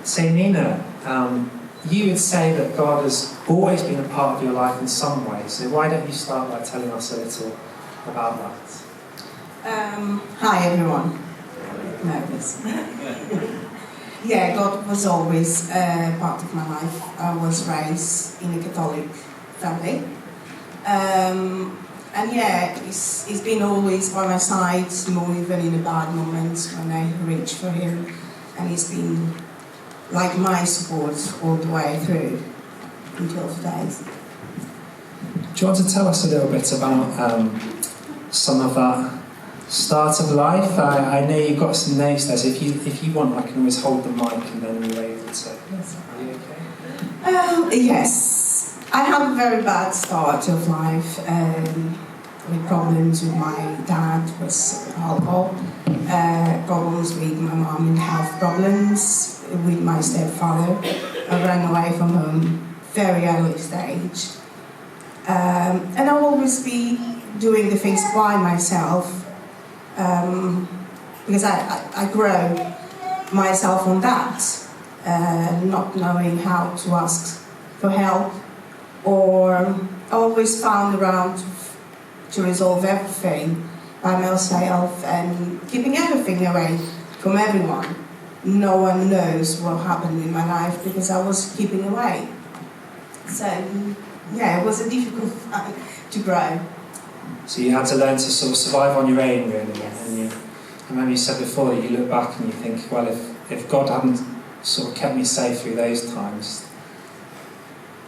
So Nina, you would say that God has always been a part of your life in some way, so why don't you start by telling us a little about that? Hi everyone. Nervous. Yeah, God was always part of my life. I was raised in a Catholic family. And yeah, he's been always by my side, more even in the bad moments when I reach for him. And he's been like my support all the way through until today. Do you want to tell us a little bit about some of that start of life? I know you've got some notes there, so if you want, I can always hold the mic and then you're able to. Yes. Are you okay? Yes. I had a very bad start of life, with problems with my dad, with alcohol, problems with my mum and health problems, with my stepfather. I ran away from home very early stage. And I'll always be doing the things by myself, because I grow myself on that, not knowing how to ask for help, or always found around to resolve everything by myself and keeping everything away from everyone. No one knows what happened in my life because I was keeping away. So, yeah, it was a difficult time to grow. So you had to learn to sort of survive on your own, really. Yes. And I remember you said before, you look back and you think, well, if God hadn't sort of kept me safe through those times,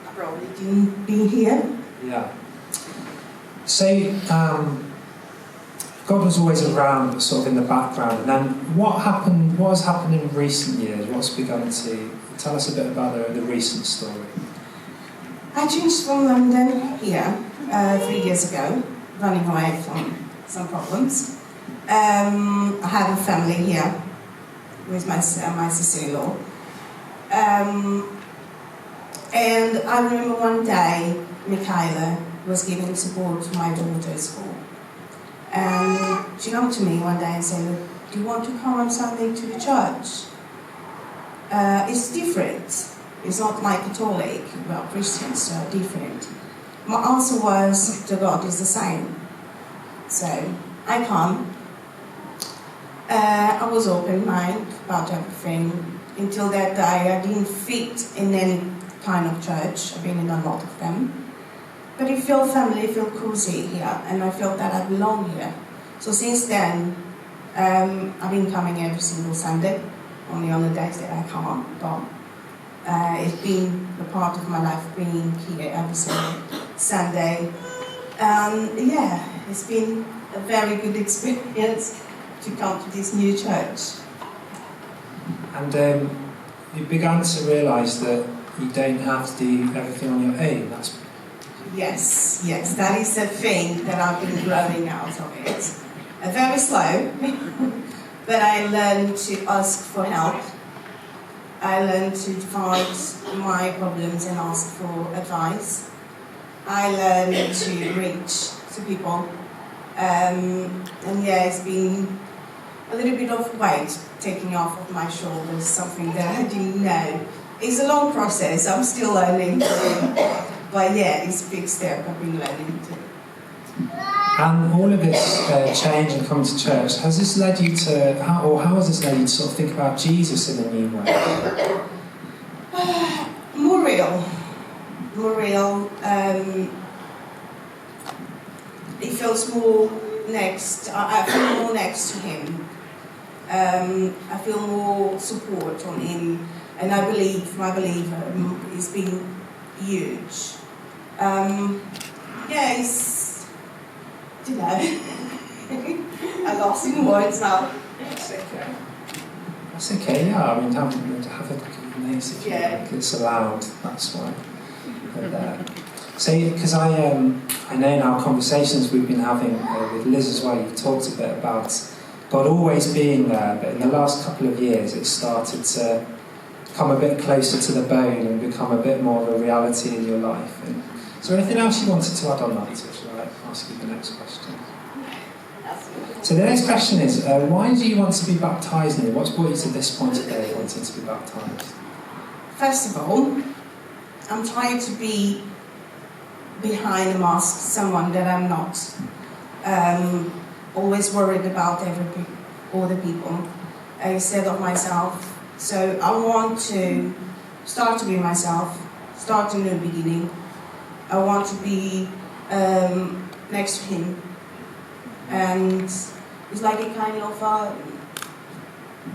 I probably didn't be here. yeah. So, God was always around, sort of in the background, and then what has happened in recent years? What's begun to... Tell us a bit about the recent story. I changed from London here 3 years ago, running away from some problems. I have a family here with my sister-in-law. And I remember one day, Michaela was giving support to my daughter's school. And she came to me one day and said, "Look, do you want to come on Sunday to the church? It's different. It's not like Catholic, well, Christians are different." My answer was, the God is the same. So I come. I was open-minded about everything. Until that day, I didn't fit in any kind of church. I've been in a lot of them. But I feel family, I feel cozy here, and I felt that I belong here. So since then, I've been coming every single Sunday, only on the days that I can't go. It's been a part of my life being here every single Sunday. Yeah, it's been a very good experience to come to this new church. And you began to realise that you don't have to do everything on your own. Yes, that is the thing that I've been growing out of it. Very slow, but I learned to ask for help. I learned to find my problems and ask for advice. I learned to reach to people. And yeah, it's been a little bit of weight taking off of my shoulders, something that I didn't know. It's a long process, I'm still learning. But yeah, it's a big step I've been learning to. And all of this change and coming to church, has this led you to, how has this led you to sort of think about Jesus in a new way? More real. It feels more next. I feel more next to him. I feel more support on him, and I believe my belief has been huge. Yeah, it's, you know, I lost in words now. That's okay. That's okay, yeah. I mean, have a look at your notes if you like. It's allowed, that's why. So, because I know in our conversations we've been having with Liz as well, you've talked a bit about God always being there, but in the last couple of years it started to come a bit closer to the bone and become a bit more of a reality in your life. And is there anything else you wanted to add on that? Or should I ask you the next question? So the next question is, why do you want to be baptised now? What's brought you to this point today, wanting to be baptised? First of all, I'm trying to be behind a mask, someone that I'm not. Always worried about other people instead of myself. So I want to start to be myself, start a new beginning. I want to be next to him. And it's like a kind of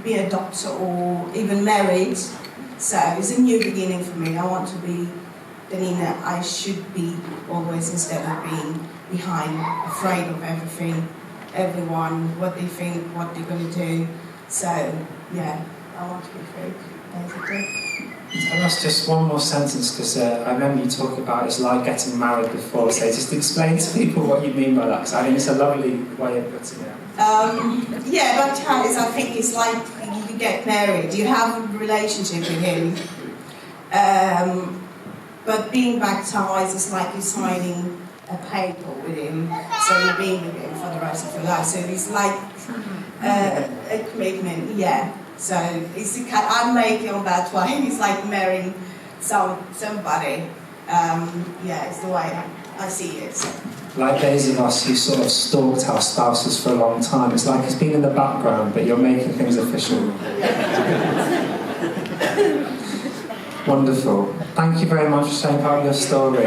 be a doctor or even married. So it's a new beginning for me. I want to be the Nina I should be always, instead of being behind, afraid of everything, everyone, what they think, what they're going to do. So, yeah, I want to be free, basically. Tell us just one more sentence, because I remember you talking about it's like getting married before, so just explain to people what you mean by that, because I think it's a lovely way of putting it. Yeah, baptized, I think it's like you get married, you have a relationship with him, but being baptized is like you're signing a paper with him, so you're being with him for the rest of your life, so it's like a commitment, yeah. So I'm making on that way. It's like marrying somebody. Yeah, it's the way I see it. Like those of us who sort of stalked our spouses for a long time, it's like it's been in the background, but you're making things official. Wonderful. Thank you very much for sharing part of your story.